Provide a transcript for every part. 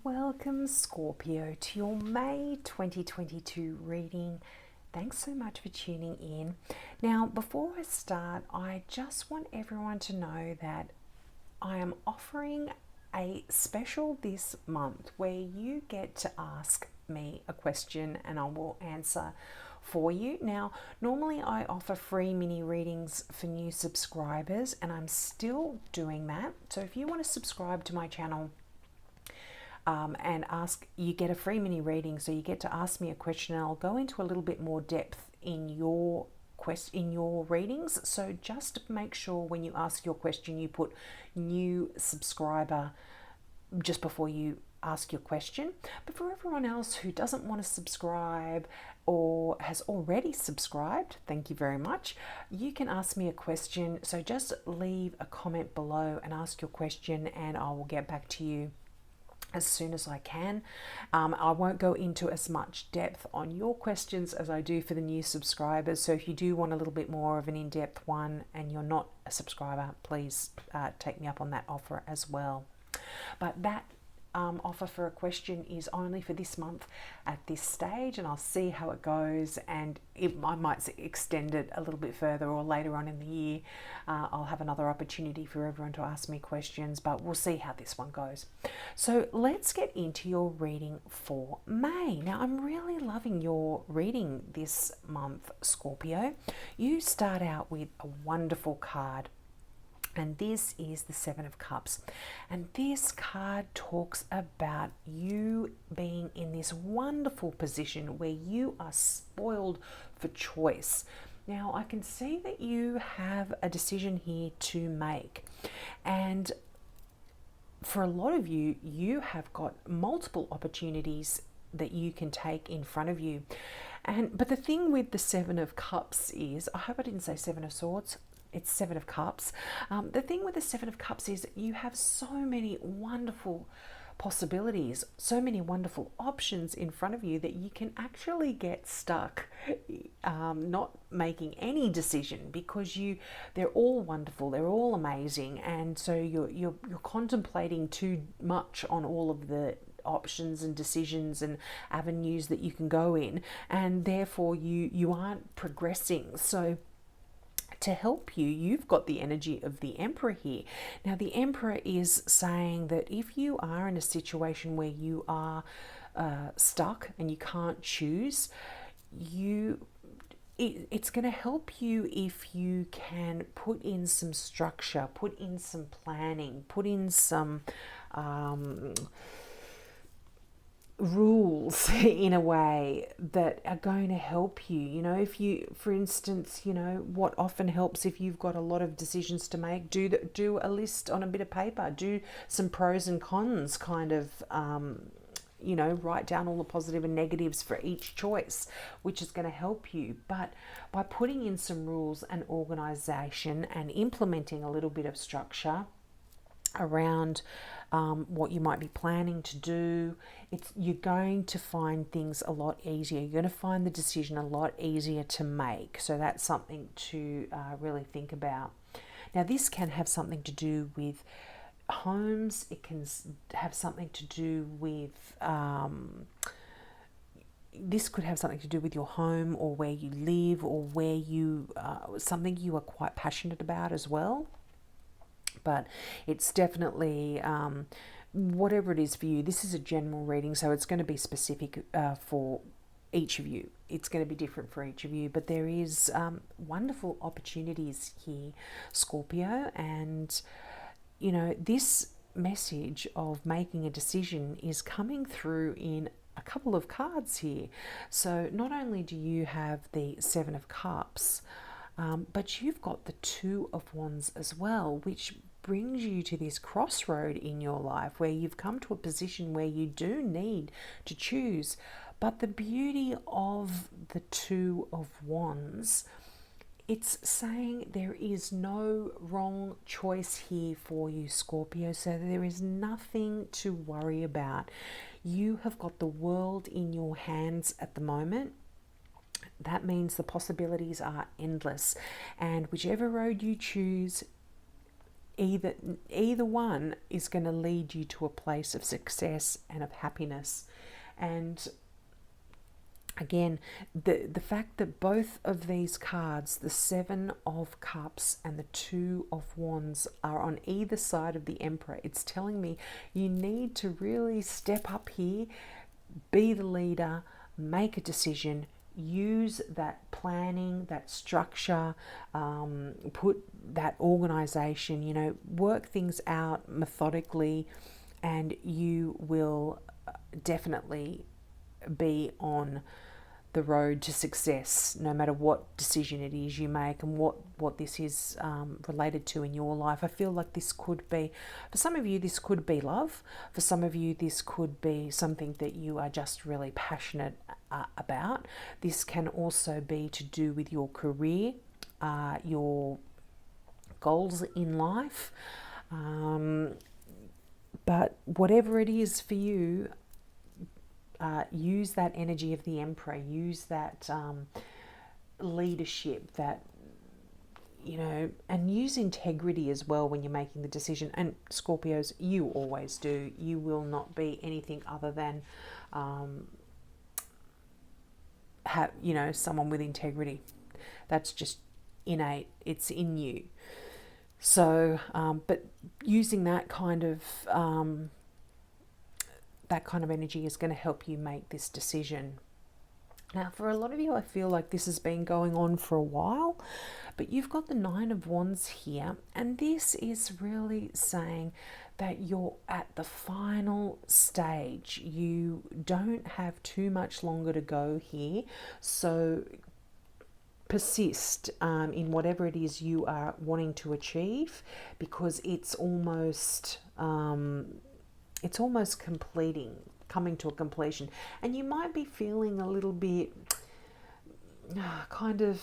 Welcome, Scorpio, to your May 2022 reading. Thanks so much for tuning in. Now, before I start, I just want everyone to know that I am offering a special this month where you get to ask me a question and I will answer for you. Now, normally I offer free mini readings for new subscribers, and I'm still doing that. So if you want to subscribe to my channel, and you get a free mini reading, so you get to ask me a question and I'll go into a little bit more depth in your readings. So just make sure when you ask your question you put new subscriber just before you ask your question. But for everyone else who doesn't want to subscribe or has already subscribed, thank you very much. You can ask me a question, so just leave a comment below and ask your question and I will get back to you as soon as I can. I won't go into as much depth on your questions as I do for the new subscribers. So if you do want a little bit more of an in-depth one and you're not a subscriber, please take me up on that offer as well. But that offer for a question is only for this month at this stage, and I'll see how it goes, and I might extend it a little bit further, or later on in the year I'll have another opportunity for everyone to ask me questions, but we'll see how this one goes. So let's get into your reading for May. Now, I'm really loving your reading this month, Scorpio. You start out with a wonderful card, and this is the Seven of Cups. And this card talks about you being in this wonderful position where you are spoiled for choice. Now, I can see that you have a decision here to make. And for a lot of you, you have got multiple opportunities that you can take in front of you. But the thing with the Seven of Cups is, I hope I didn't say Seven of Swords, it's Seven of Cups. The thing with the Seven of Cups is you have so many wonderful possibilities, so many wonderful options in front of you that you can actually get stuck not making any decision, because they're all wonderful, they're all amazing, and so you're contemplating too much on all of the options and decisions and avenues that you can go in, and therefore you aren't progressing. So to help you, you've got the energy of the Emperor here. Now, the Emperor is saying that if you are in a situation where you are stuck and you can't choose, it's going to help you if you can put in some structure, put in some planning, put in some rules in a way that are going to help you. You know, if you, for instance, what often helps if you've got a lot of decisions to make, do a list on a bit of paper, do some pros and cons kind of, write down all the positive and negatives for each choice, which is going to help you. But by putting in some rules and organization and implementing a little bit of structure around what you might be planning to do, you're going to find things a lot easier. You're going to find the decision a lot easier to make. So that's something to really think about. Now, this can have something to do with homes. It can have something to do with this could have something to do with your home, or where you live, or where something you are quite passionate about as well. But it's definitely whatever it is for you. This is a general reading, so it's going to be specific for each of you. It's going to be different for each of you, but there is wonderful opportunities here, Scorpio. And this message of making a decision is coming through in a couple of cards here. So not only do you have the Seven of Cups, but you've got the Two of Wands as well, which brings you to this crossroad in your life where you've come to a position where you do need to choose. But the beauty of the Two of Wands, it's saying there is no wrong choice here for you, Scorpio. So there is nothing to worry about. You have got the world in your hands at the moment. That means the possibilities are endless, and whichever road you choose, either one is going to lead you to a place of success and of happiness. And again, the fact that both of these cards, the Seven of Cups and the Two of Wands, are on either side of the Emperor, it's telling me you need to really step up here, be the leader, make a decision, use that planning, that structure, put that organization, work things out methodically, and you will definitely be on the road to success, no matter what decision it is you make and what this is related to in your life. I feel like this could be, for some of you, this could be love. For some of you, this could be something that you are just really passionate about. This can also be to do with your career, your goals in life. But whatever it is for you, use that energy of the Emperor, use that leadership, that, and use integrity as well when you're making the decision. And Scorpios, you always do. You will not be anything other than, someone with integrity. That's just innate. It's in you. So, but using that kind of energy is going to help you make this decision. Now, for a lot of you, I feel like this has been going on for a while, but you've got the Nine of Wands here, and this is really saying that you're at the final stage. You don't have too much longer to go here, so persist in whatever it is you are wanting to achieve, because it's almost coming to a completion. And you might be feeling a little bit kind of,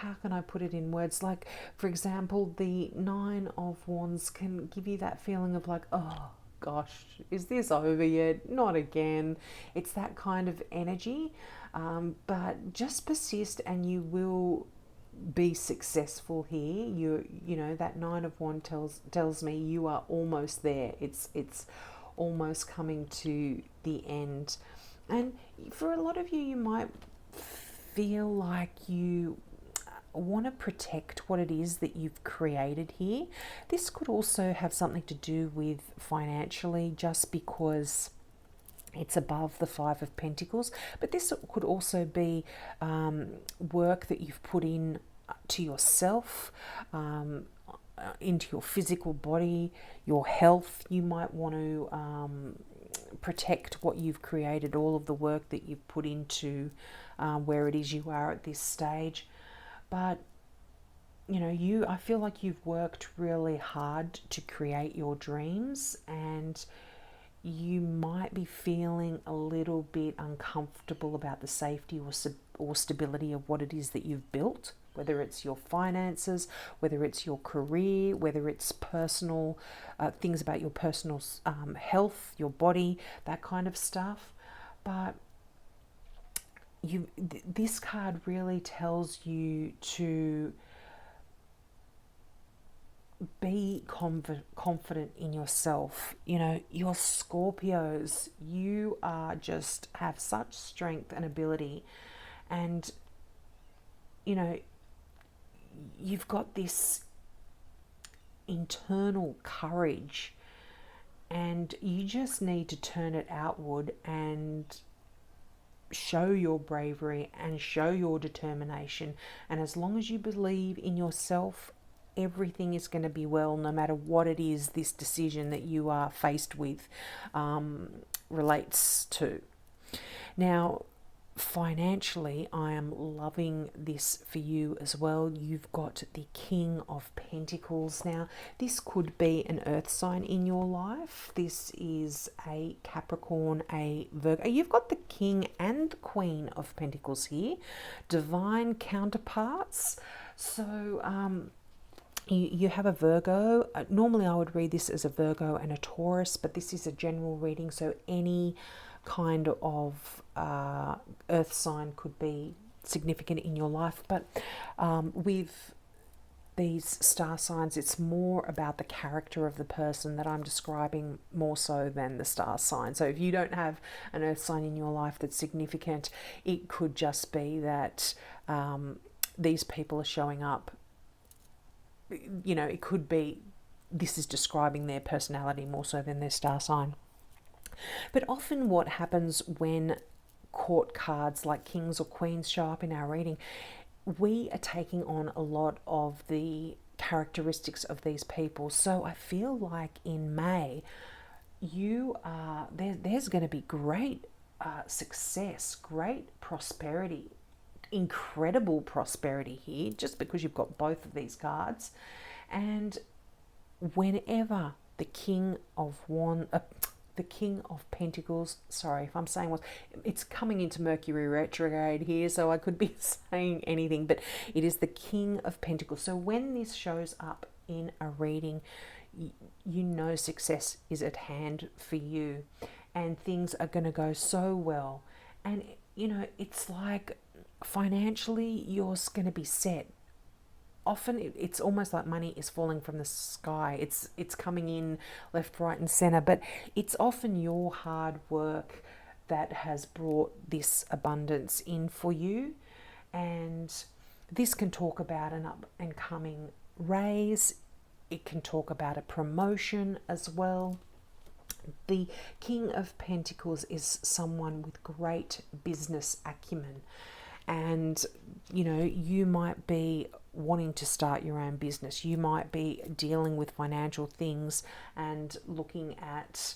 how can I put it in words? Like, for example, the Nine of Wands can give you that feeling of like, oh gosh, is this over yet? Not again. It's that kind of energy. But just persist and you will be successful here. That Nine of Wands tells me you are almost there. It's almost coming to the end. And for a lot of you, you might feel like you want to protect what it is that you've created here. This could also have something to do with financially, just because it's above the Five of Pentacles. But this could also be work that you've put in to yourself, into your physical body, your health. You might want to protect what you've created, all of the work that you've put into where it is you are at this stage. But I feel like you've worked really hard to create your dreams, and you might be feeling a little bit uncomfortable about the safety or stability of what it is that you've built, whether it's your finances, whether it's your career, whether it's personal things about your personal health, your body, that kind of stuff. But this card really tells you to be confident in yourself. Your Scorpios, you are just have such strength and ability, and you've got this internal courage, and you just need to turn it outward and show your bravery and show your determination. And as long as you believe in yourself, everything is going to be well, no matter what it is this decision that you are faced with relates to. Now, financially, I am loving this for you as well. You've got the King of Pentacles. Now, this could be an earth sign in your life. This is a Capricorn, a Virgo. You've got the King and the Queen of Pentacles here, divine counterparts. So you have a Virgo. Normally I would read this as a Virgo and a Taurus, but this is a general reading, so any kind of earth sign could be significant in your life. But with these star signs, it's more about the character of the person that I'm describing more so than the star sign. So if you don't have an earth sign in your life that's significant, it could just be that these people are showing up. You know, it could be this is describing their personality more so than their star sign. But often what happens when court cards like kings or queens show up in our reading, we are taking on a lot of the characteristics of these people. So I feel like in May, there's going to be great success, great prosperity, incredible prosperity here, just because you've got both of these cards. And whenever the King of Pentacles, sorry if I'm saying what, it's coming into Mercury retrograde here, so I could be saying anything, but it is the King of Pentacles. So when this shows up in a reading, you know success is at hand for you and things are going to go so well. And, you know, it's like financially you're going to be set. Often it's almost like money is falling from the sky. It's coming in left, right and center, but it's often your hard work that has brought this abundance in for you. And this can talk about an up and coming raise. It can talk about a promotion as well. The King of Pentacles is someone with great business acumen. And, you know, you might be wanting to start your own business. You might be dealing with financial things and looking at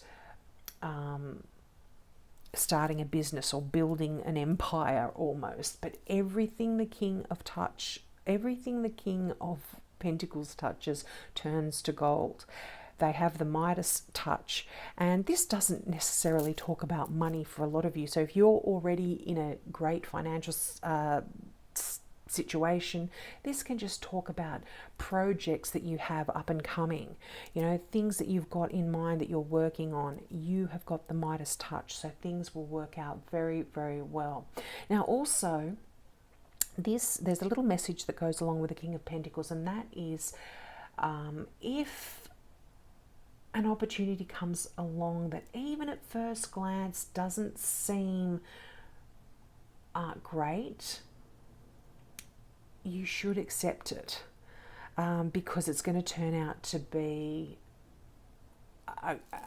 starting a business or building an empire almost. But everything the King of Pentacles touches turns to gold. They have the Midas touch, and this doesn't necessarily talk about money for a lot of you. So if you're already in a great financial situation, this can just talk about projects that you have up and coming, you know, things that you've got in mind that you're working on. You have got the Midas touch, so things will work out very, very well. Now also, there's a little message that goes along with the King of Pentacles, and that is if an opportunity comes along that even at first glance doesn't seem great, you should accept it because it's going to turn out to be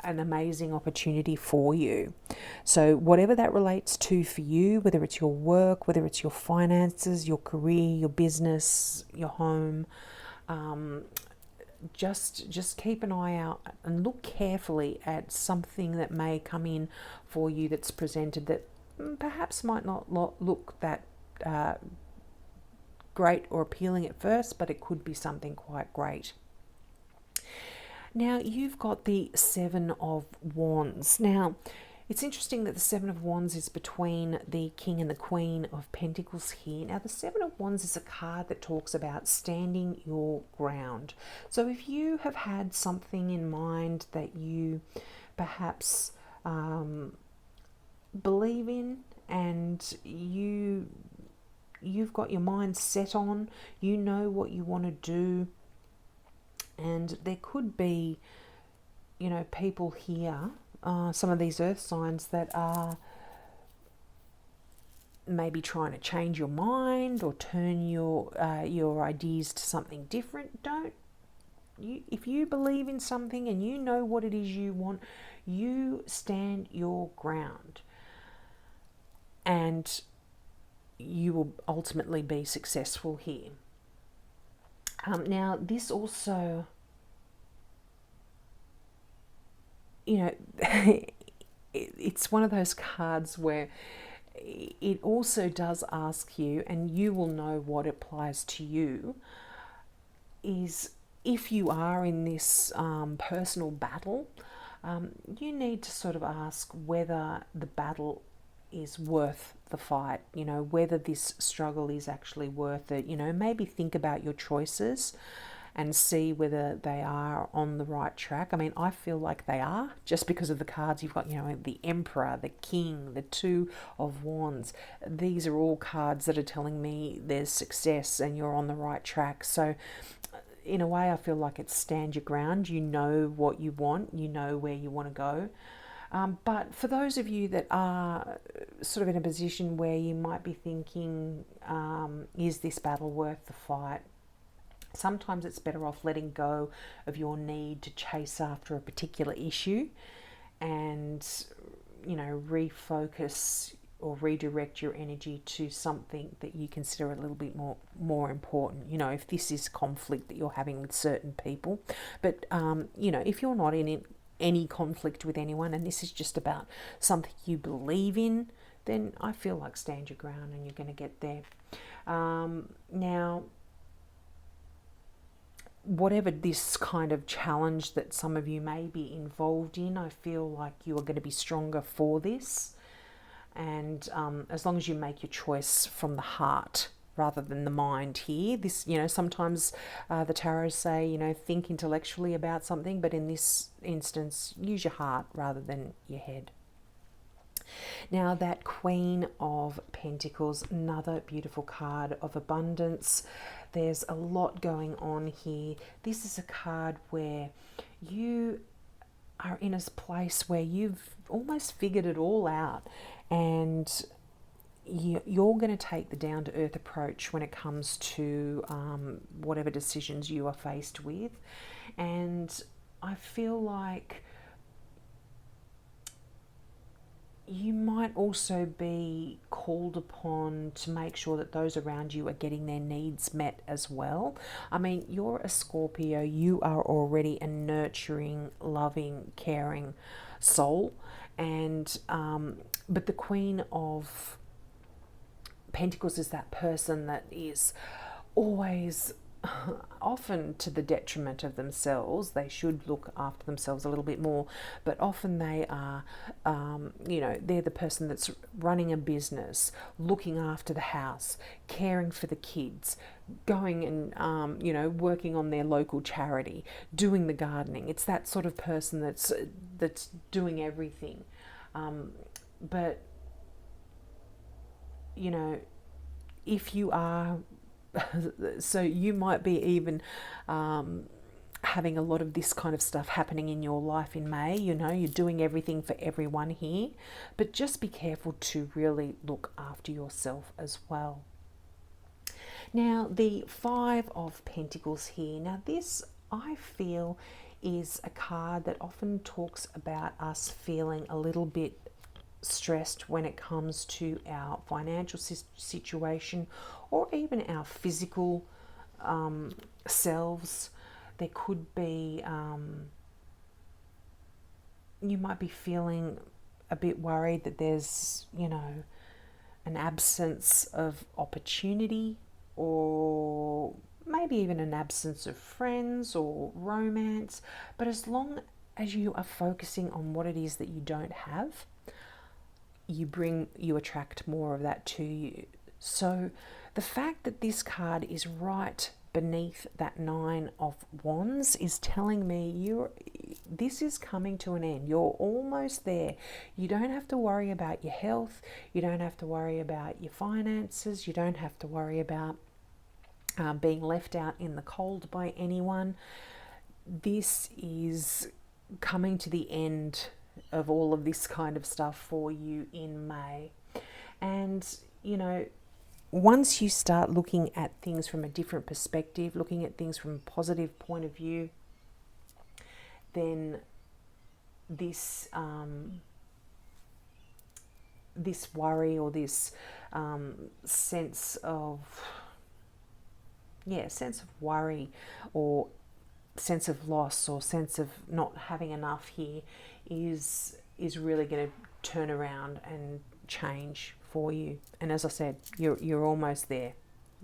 an amazing opportunity for you. So whatever that relates to for you, whether it's your work, whether it's your finances, your career, your business, your home, just keep an eye out and look carefully at something that may come in for you that's presented that perhaps might not look that great or appealing at first, but it could be something quite great. Now you've got the Seven of Wands. Now it's interesting that the Seven of Wands is between the King and the Queen of Pentacles here. Now the Seven of Wands is a card that talks about standing your ground. So if you have had something in mind that you perhaps believe in and you've got your mind set on, you know what you want to do, and there could be, you know, people here, some of these earth signs that are maybe trying to change your mind or turn your ideas to something different. If you believe in something and you know what it is you want, you stand your ground and you will ultimately be successful here. Now this also, you know, it's one of those cards where it also does ask you, and you will know what applies to you, is if you are in this personal battle, you need to sort of ask whether the battle is worth the fight, you know, whether this struggle is actually worth it. You know, maybe think about your choices and see whether they are on the right track. I mean, I feel like they are, just because of the cards you've got, you know, the Emperor, the King, the Two of Wands. These are all cards that are telling me there's success and you're on the right track. So in a way, I feel like it's stand your ground. You know what you want, you know where you want to go. But for those of you that are sort of in a position where you might be thinking, is this battle worth the fight? Sometimes it's better off letting go of your need to chase after a particular issue and, refocus or redirect your energy to something that you consider a little bit more important. If this is conflict that you're having with certain people. But, if you're not in any conflict with anyone and this is just about something you believe in, then I feel like stand your ground and you're going to get there. Now, whatever this kind of challenge that some of you may be involved in, I feel like you are going to be stronger for this. And as long as you make your choice from the heart rather than the mind here, this, sometimes the tarot say, think intellectually about something, but in this instance, use your heart rather than your head. Now, that Queen of Pentacles, another beautiful card of abundance. There's a lot going on here. This is a card where you are in a place where you've almost figured it all out, and you're going to take the down-to-earth approach when it comes to whatever decisions you are faced with. And I feel like you might also be called upon to make sure that those around you are getting their needs met as well. I mean, you're a Scorpio, you are already a nurturing, loving, caring soul. And but the Queen of Pentacles is that person that is always often to the detriment of themselves. They should look after themselves a little bit more, but often they are, they're the person that's running a business, looking after the house, caring for the kids, going and, working on their local charity, doing the gardening. It's that sort of person that's doing everything. But, if you are, so you might be even having a lot of this kind of stuff happening in your life in May. You're doing everything for everyone here, but just be careful to really look after yourself as well. Now, the Five of Pentacles here. Now, this, I feel, is a card that often talks about us feeling a little bit stressed when it comes to our financial situation or even our physical selves. There could be, you might be feeling a bit worried that there's, an absence of opportunity, or maybe even an absence of friends or romance. But as long as you are focusing on what it is that you don't have, you attract more of that to you. So the fact that this card is right beneath that Nine of Wands is telling me this is coming to an end. You're almost there. You don't have to worry about your health. You don't have to worry about your finances. You don't have to worry about being left out in the cold by anyone. This is coming to the end of all of this kind of stuff for you in May. And, once you start looking at things from a different perspective, looking at things from a positive point of view, then this this worry or this sense of worry or sense of loss or sense of not having enough here is really going to turn around and change for you. And as I said, you're almost there.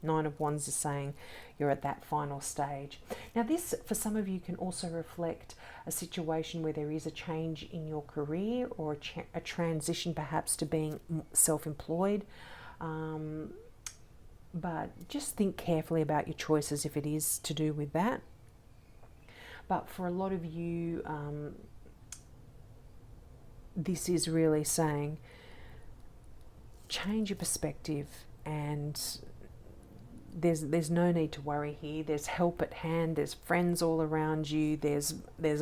Nine of Wands is saying you're at that final stage. Now, this for some of you can also reflect a situation where there is a change in your career or a transition perhaps to being self-employed. But just think carefully about your choices if it is to do with that. But for a lot of you, this is really saying change your perspective and there's no need to worry here. There's help at hand. There's friends all around you. There's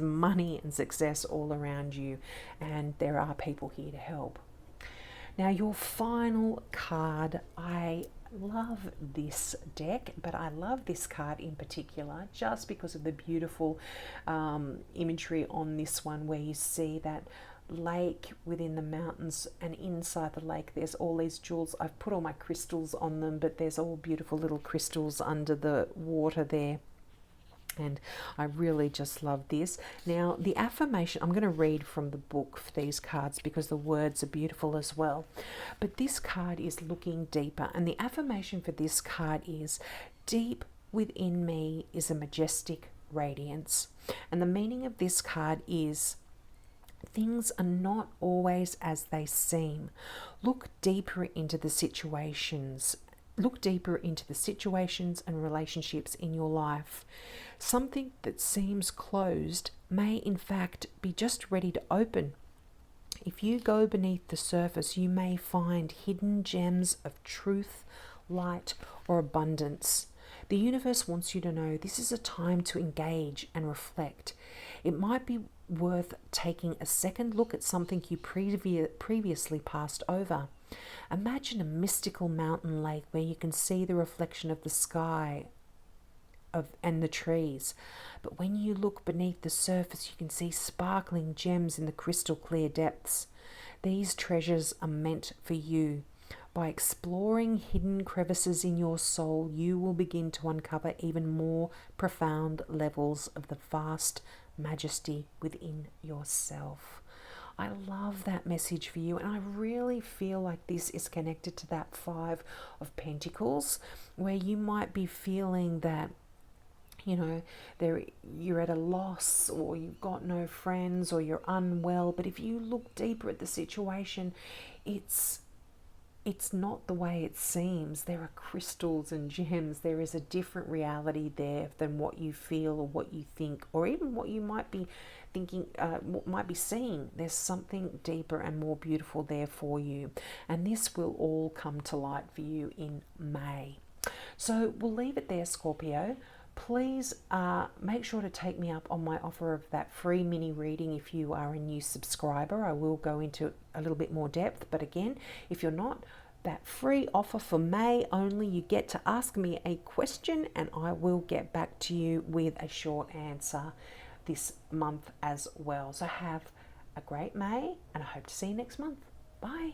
money and success all around you, and there are people here to help. Now, your final card, I love this deck, but I love this card in particular just because of the beautiful imagery on this one, where you see that lake within the mountains, and inside the lake there's all these jewels. I've put all my crystals on them, but there's all beautiful little crystals under the water there, and I really just love this. Now, the affirmation, I'm going to read from the book for these cards because the words are beautiful as well, but this card is looking deeper, and the affirmation for this card is, deep within me is a majestic radiance. And the meaning of this card is, things are not always as they seem. Look deeper into the situations. Look deeper into the situations and relationships in your life. Something that seems closed may in fact be just ready to open. If you go beneath the surface, you may find hidden gems of truth, light, or abundance. The universe wants you to know this is a time to engage and reflect. It might be worth taking a second look at something you previously passed over. Imagine a mystical mountain lake where you can see the reflection of the sky and the trees. But when you look beneath the surface, you can see sparkling gems in the crystal clear depths. These treasures are meant for you. By exploring hidden crevices in your soul, you will begin to uncover even more profound levels of the vast majesty within yourself. I love that message for you, and I really feel like this is connected to that 5 of Pentacles, where you might be feeling that, you know, you're at a loss, or you've got no friends, or you're unwell. But if you look deeper at the situation, it's not the way it seems. There are crystals and gems. There is a different reality there than what you feel or what you think, or even what you might be thinking, might be seeing. There's something deeper and more beautiful there for you. And this will all come to light for you in May. So we'll leave it there, Scorpio. Please make sure to take me up on my offer of that free mini reading if you are a new subscriber. I will go into a little bit more depth, but again, if you're not, that free offer for May only, you get to ask me a question and I will get back to you with a short answer this month as well. So have a great May, and I hope to see you next month. Bye.